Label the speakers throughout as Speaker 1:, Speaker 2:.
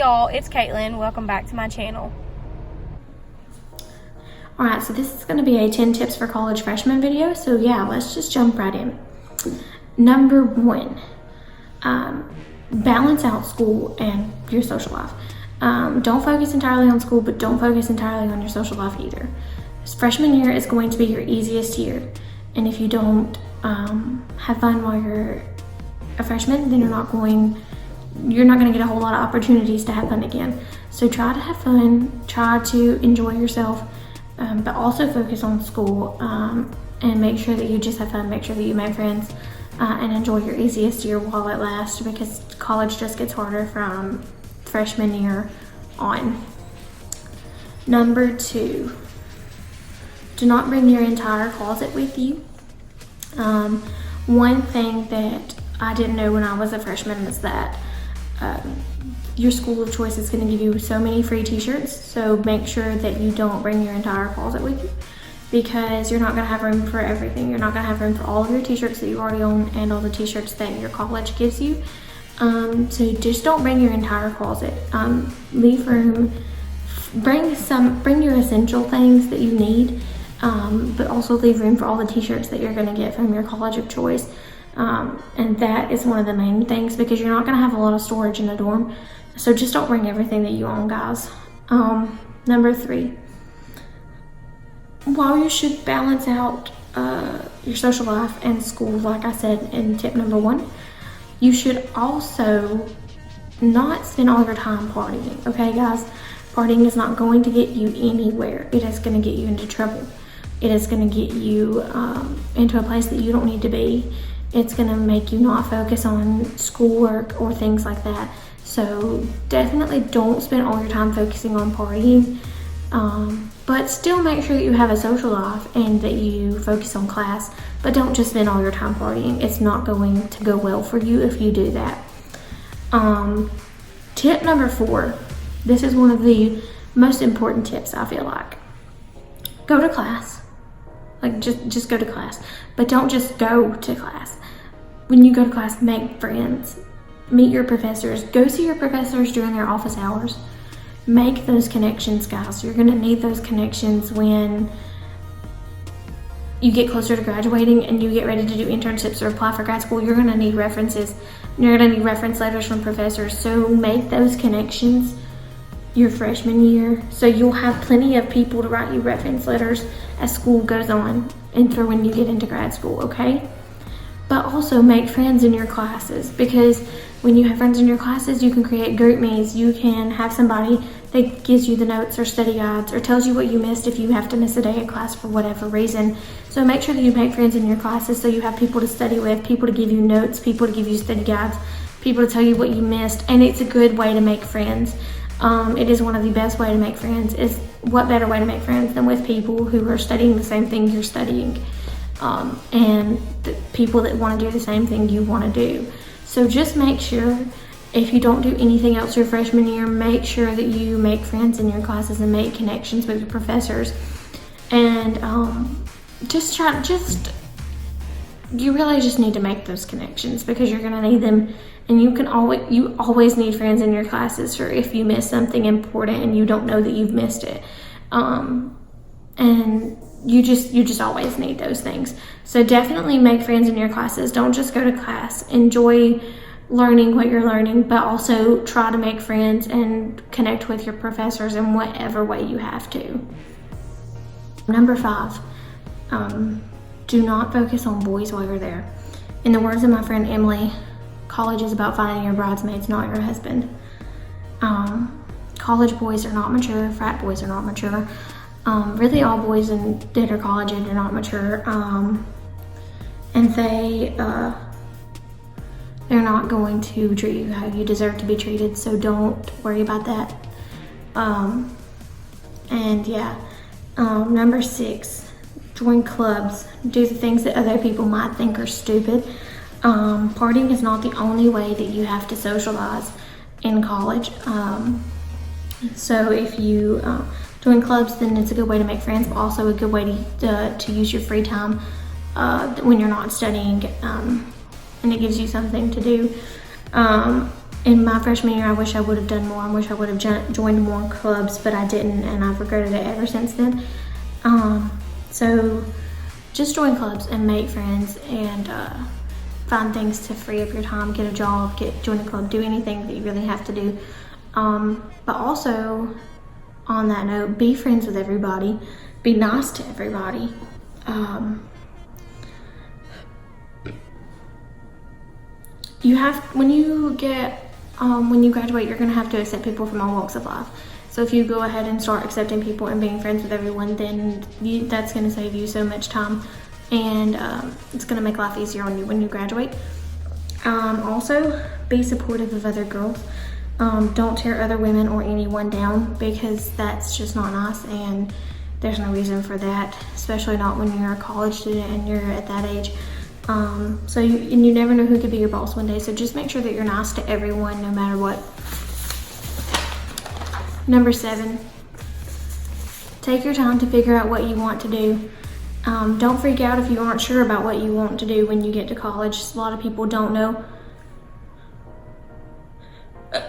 Speaker 1: y'all, it's Caitlin. Welcome back to my channel.
Speaker 2: Alright, so this is going to be a 10 tips for college freshman video. So yeah, let's just jump right in. Number 1, balance out school and your social life. Don't focus entirely on school, but don't focus entirely on your social life either. Freshman year is going to be your easiest year. And if you don't have fun while you're a freshman, then you're not going to get a whole lot of opportunities to have fun again. So try to have fun, try to enjoy yourself, but also focus on school and make sure that you just have fun, make sure that you make friends, and enjoy your easiest year while it lasts, because college just gets harder from freshman year on. Number 2, do not bring your entire closet with you. One thing that I didn't know when I was a freshman is that your school of choice is going to give you so many free t-shirts, so make sure that you don't bring your entire closet with you, because you're not going to have room for everything. You're not going to have room for all of your t-shirts that you already own and all the t-shirts that your college gives you. So just don't bring your entire closet. Leave room, bring your essential things that you need, but also leave room for all the t-shirts that you're going to get from your college of choice. And that is one of the main things, because you're not going to have a lot of storage in a dorm. So just don't bring everything that you own, guys. Number 3, while you should balance out your social life and school, like I said in tip number 1, you should also not spend all your time partying. Okay, guys? Partying is not going to get you anywhere. It is going to get you into trouble. It is going to get you into a place that you don't need to be. It's going to make you not focus on schoolwork or things like that. So definitely don't spend all your time focusing on partying, but still make sure that you have a social life and that you focus on class, but don't just spend all your time partying. It's not going to go well for you if you do that. Tip number 4, this is one of the most important tips, I feel like. Go to class. Like just go to class, but don't just go to class. When you go to class, make friends, meet your professors, go see your professors during their office hours. Make those connections, guys. You're gonna need those connections when you get closer to graduating and you get ready to do internships or apply for grad school. You're gonna need references. You're gonna need reference letters from professors. So make those connections your freshman year, so you'll have plenty of people to write you reference letters as school goes on and for when you get into grad school, okay? But also make friends in your classes, because when you have friends in your classes, you can create group me's. You can have somebody that gives you the notes or study guides or tells you what you missed if you have to miss a day of class for whatever reason. So make sure that you make friends in your classes, so you have people to study with, people to give you notes, people to give you study guides, people to tell you what you missed, and it's a good way to make friends. It is one of the best way to make friends. What better way to make friends than with people who are studying the same thing you're studying, and the people that want to do the same thing you want to do. So just make sure, if you don't do anything else your freshman year, make sure that you make friends in your classes and make connections with your professors. And you really just need to make those connections, because you're going to need them. And you always need friends in your classes for if you miss something important and you don't know that you've missed it. And you just always need those things. So definitely make friends in your classes. Don't just go to class. Enjoy learning what you're learning, but also try to make friends and connect with your professors in whatever way you have to. Number 5, do not focus on boys while you're there. In the words of my friend Emily, college is about finding your bridesmaids, not your husband. College boys are not mature. Frat boys are not mature. Really all boys that are college age are not mature. And they're not going to treat you how you deserve to be treated, so don't worry about that. And yeah, number 6, join clubs. Do the things that other people might think are stupid. Partying is not the only way that you have to socialize in college. So if you join clubs, then it's a good way to make friends, but also a good way to use your free time when you're not studying, and it gives you something to do. In my freshman year, I wish I would have done more. I wish I would have joined more clubs, but I didn't, and I've regretted it ever since then. So just join clubs and make friends, and find things to free up your time. Get a job, join a club, do anything that you really have to do. But also, on that note, be friends with everybody. Be nice to everybody. When you graduate, you're gonna have to accept people from all walks of life. So if you go ahead and start accepting people and being friends with everyone, then that's gonna save you so much time, and it's gonna make life easier on you when you graduate. Also, be supportive of other girls. Don't tear other women or anyone down, because that's just not nice, and there's no reason for that, especially not when you're a college student and you're at that age. You never know who could be your boss one day, so just make sure that you're nice to everyone no matter what. Number 7, take your time to figure out what you want to do. Don't freak out if you aren't sure about what you want to do when you get to college. A lot of people don't know. A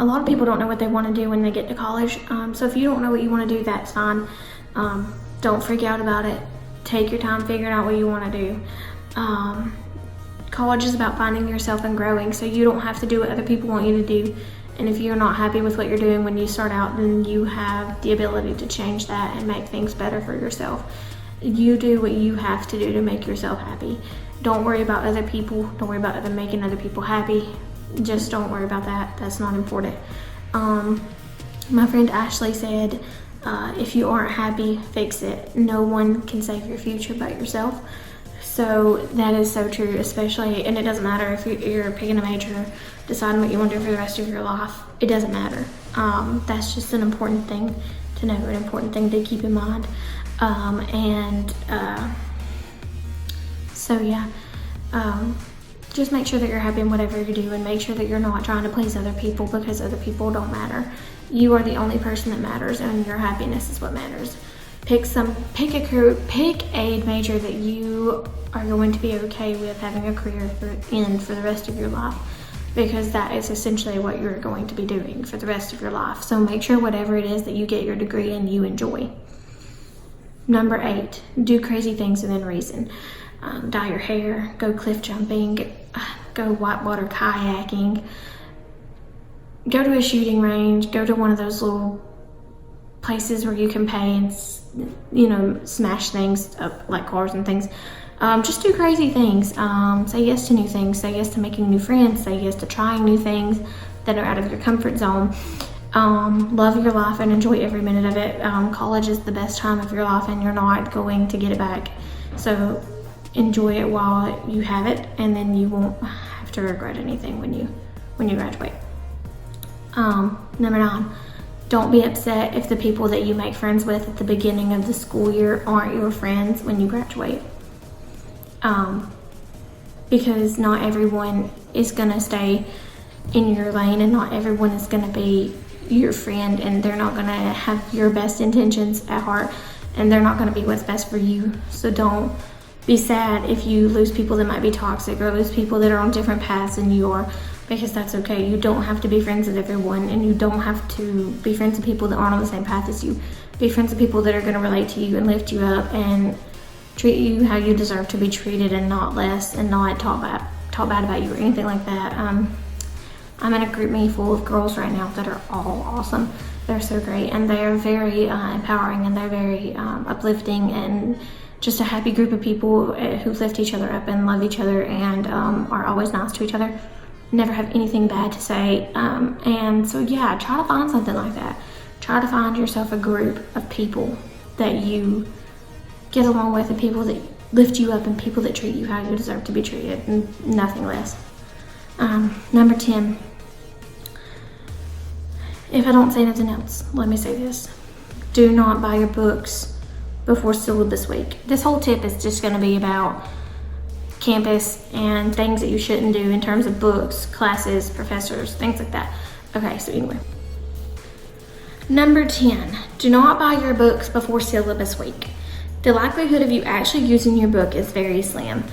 Speaker 2: lot of people don't know what they want to do when they get to college. So if you don't know what you want to do, that's fine. Don't freak out about it. Take your time figuring out what you want to do. College is about finding yourself and growing, so you don't have to do what other people want you to do. And if you're not happy with what you're doing when you start out, then you have the ability to change that and make things better for yourself. You do what you have to do to make yourself happy. Don't worry about other people. Don't worry about making other people happy. Just don't worry about that. That's not important. My friend Ashley said, if you aren't happy, fix it. No one can save your future but yourself. So that is so true, especially, and it doesn't matter if you're picking a major, deciding what you want to do for the rest of your life. It doesn't matter. That's just an important thing to know, an important thing to keep in mind. Just make sure that you're happy in whatever you do, and make sure that you're not trying to please other people, because other people don't matter. You are the only person that matters, and your happiness is what matters. Pick a major that you are going to be okay with having a career in for the rest of your life, because that is essentially what you're going to be doing for the rest of your life. So make sure whatever it is that you get your degree in, you enjoy. Number 8, do crazy things within reason. Dye your hair, go cliff jumping, go whitewater kayaking, go to a shooting range, go to one of those little places where you can pay and, smash things up like cars and things. Just do crazy things. Say yes to new things. Say yes to making new friends. Say yes to trying new things that are out of your comfort zone. Love your life and enjoy every minute of it. College is the best time of your life, and you're not going to get it back. So enjoy it while you have it, and then you won't have to regret anything when you graduate. Number 9, don't be upset if the people that you make friends with at the beginning of the school year aren't your friends when you graduate. Because not everyone is gonna stay in your lane, and not everyone is gonna be your friend, and they're not gonna have your best intentions at heart, and they're not gonna be what's best for you. So don't be sad if you lose people that might be toxic, or lose people that are on different paths than you are, because that's okay. You don't have to be friends with everyone, and you don't have to be friends with people that aren't on the same path as you. Be friends with people that are gonna relate to you and lift you up and treat you how you deserve to be treated, and not less, and not talk bad about you or anything like that. I'm in a group me full of girls right now that are all awesome. They're so great, and they are very empowering, and they're very uplifting, and just a happy group of people who lift each other up and love each other, and are always nice to each other. Never have anything bad to say. And so yeah, try to find something like that. Try to find yourself a group of people that you get along with, and people that lift you up, and people that treat you how you deserve to be treated, and nothing less. Number 10, if I don't say nothing else, let me say this. Do not buy your books before syllabus week. This whole tip is just going to be about campus and things that you shouldn't do in terms of books, classes, professors, things like that. Okay, so anyway. Number 10, do not buy your books before syllabus week. The likelihood of you actually using your book is very slim.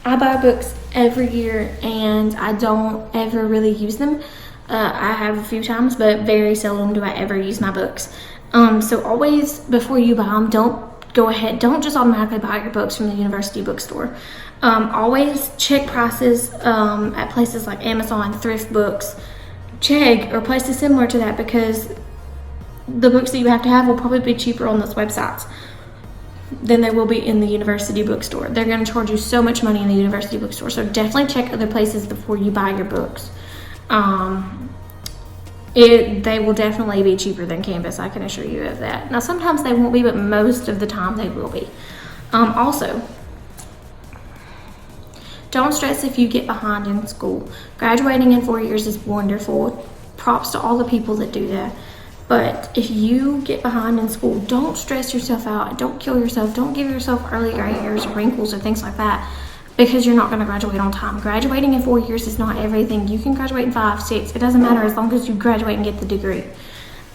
Speaker 2: I buy books every year and I don't ever really use them. I have a few times, but very seldom do I ever use my books. So always, before you buy them, don't just automatically buy your books from the university bookstore. Always check prices at places like Amazon, Thrift Books, Chegg, or places similar to that, because the books that you have to have will probably be cheaper on those websites than they will be in the university bookstore. They're going to charge you so much money in the university bookstore, so definitely check other places before you buy your books. They will definitely be cheaper than Canvas, I can assure you of that. Now, sometimes they won't be, but most of the time they will be. Also, don't stress if you get behind in school. Graduating in 4 years is wonderful. Props to all the people that do that. But if you get behind in school, don't stress yourself out. Don't kill yourself. Don't give yourself early gray hairs or wrinkles or things like that because you're not going to graduate on time. Graduating in 4 years is not everything. You can graduate in 5, 6. It doesn't matter as long as you graduate and get the degree.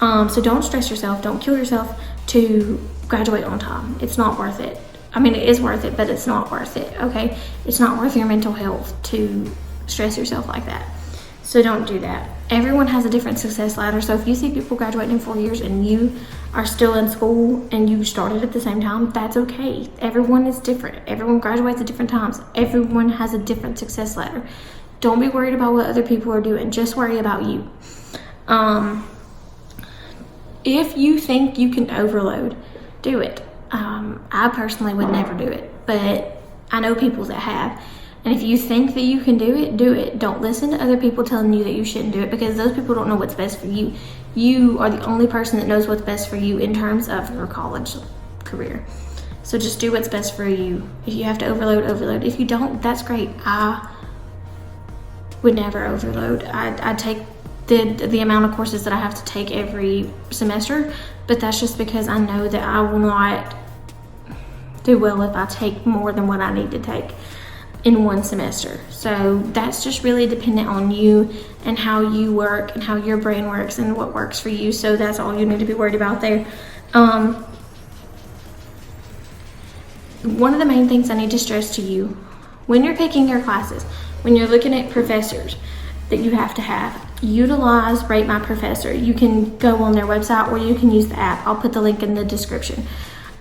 Speaker 2: So don't stress yourself. Don't kill yourself to graduate on time. It's not worth it. I mean, it is worth it, but it's not worth it, okay? It's not worth your mental health to stress yourself like that. So don't do that. Everyone has a different success ladder. So if you see people graduating in 4 years and you are still in school and you started at the same time, that's okay. Everyone is different. Everyone graduates at different times. Everyone has a different success ladder. Don't be worried about what other people are doing. Just worry about you. If you think you can overload, do it. I personally would never do it, but I know people that have. And if you think that you can do it, do it. Don't listen to other people telling you that you shouldn't do it, because those people don't know what's best for you. You are the only person that knows what's best for you in terms of your college career. So just do what's best for you. If you have to overload, overload. If you don't, that's great. I would never overload. I take the amount of courses that I have to take every semester, but that's just because I know that I will not do well if I take more than what I need to take in one semester. So that's just really dependent on you and how you work and how your brain works and what works for you. So that's all you need to be worried about there. One of the main things I need to stress to you when you're picking your classes, when you're looking at professors that you have to have, utilize Rate My Professor. You can go on their website or you can use the app. I'll put the link in the description.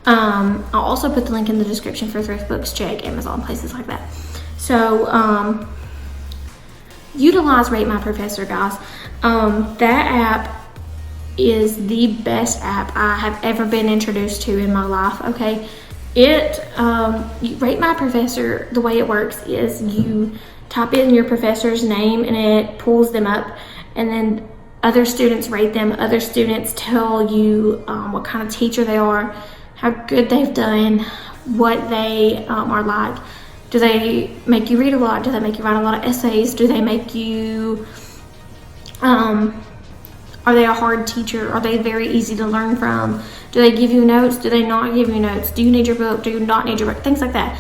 Speaker 2: I'll also put the link in the description for Thrift Books, Chegg, Amazon, places like that. So utilize Rate My Professor, guys. That app is the best app I have ever been introduced to in my life, okay? Rate My Professor, the way it works is you type in your professor's name and it pulls them up, and then other students rate them. Other students tell you what kind of teacher they are, how good they've done, what they are like. Do they make you read a lot? Do they make you write a lot of essays? Do they make you, are they a hard teacher? Are they very easy to learn from? Do they give you notes? Do they not give you notes? Do you need your book? Do you not need your book? Things like that.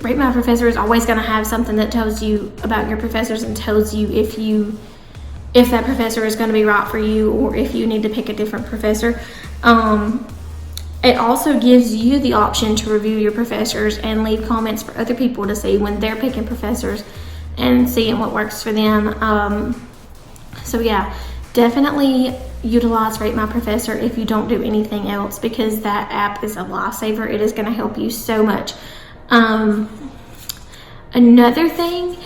Speaker 2: Rate My Professor is always going to have something that tells you about your professors and tells you if that professor is going to be right for you or if you need to pick a different professor. It also gives you the option to review your professors and leave comments for other people to see when they're picking professors and seeing what works for them. So yeah, definitely utilize Rate My Professor if you don't do anything else, because that app is a lifesaver. It is going to help you so much. Another thing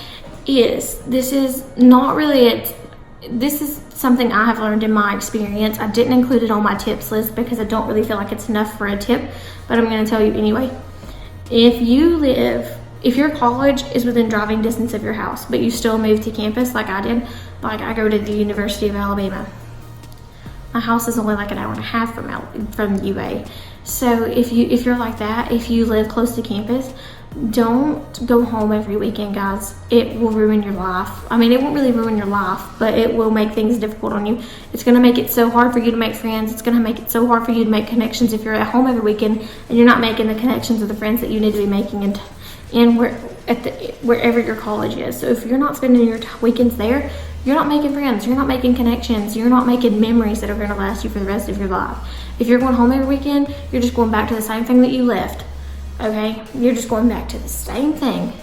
Speaker 2: is, this is something I have learned in my experience. I didn't include it on my tips list because I don't really feel like it's enough for a tip, but I'm going to tell you anyway. If your college is within driving distance of your house, but you still move to campus like I did, like I go to the University of Alabama. My house is only like an hour and a half from UA. So if you're like that, if you live close to campus, don't go home every weekend, guys. It will ruin your life. I mean, it won't really ruin your life, but it will make things difficult on you. It's going to make it so hard for you to make friends. It's going to make it so hard for you to make connections if you're at home every weekend and you're not making the connections with the friends that you need to be making wherever your college is. So if you're not spending your weekends there, you're not making friends, you're not making connections, you're not making memories that are going to last you for the rest of your life. If you're going home every weekend, you're just going back to the same thing that you left, okay? You're just going back to the same thing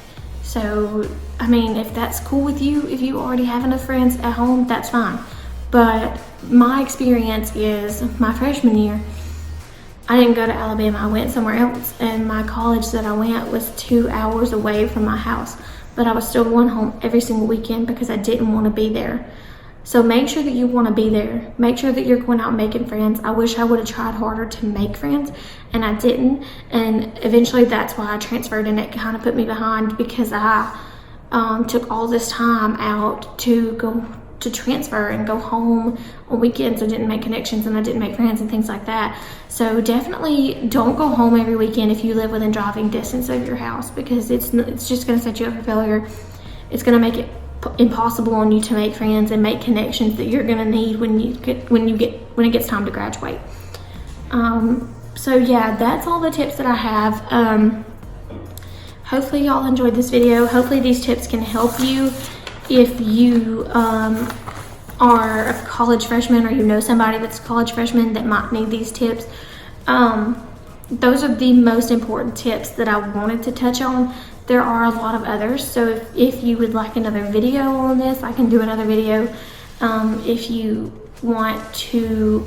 Speaker 2: So, I mean, if that's cool with you, if you already have enough friends at home, that's fine. But my experience is my freshman year, I didn't go to Alabama, I went somewhere else, and my college that I went was 2 hours away from my house, but I was still going home every single weekend because I didn't want to be there. So make sure that you want to be there. Make sure that you're going out making friends. I wish I would have tried harder to make friends, and I didn't, and eventually that's why I transferred, and it kind of put me behind because I took all this time out to go to transfer and go home on weekends. I didn't make connections and I didn't make friends and things like that. So definitely don't go home every weekend if you live within driving distance of your house, because it's just going to set you up for failure. It's going to make it impossible on you to make friends and make connections that you're going to need when it gets time to graduate. So yeah, that's all the tips that I have. Hopefully y'all enjoyed this video. Hopefully these tips can help you if you are a college freshman, or you know somebody that's a college freshman that might need these tips. Those are the most important tips that I wanted to touch on. There are a lot of others, so if you would like another video on this, I can do another video. If you want to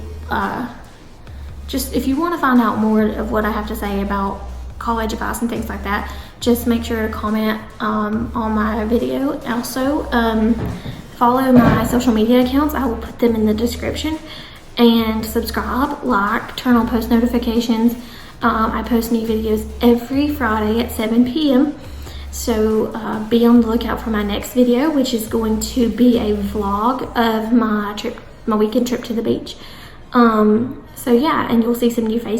Speaker 2: if you want to find out more of what I have to say about college advice and things like that, just make sure to comment on my video. Also, follow my social media accounts. I will put them in the description. And subscribe, like, turn on post notifications. I post new videos every Friday at 7 p.m. So be on the lookout for my next video, which is going to be a vlog of my weekend trip to the beach. So yeah, and you'll see some new faces.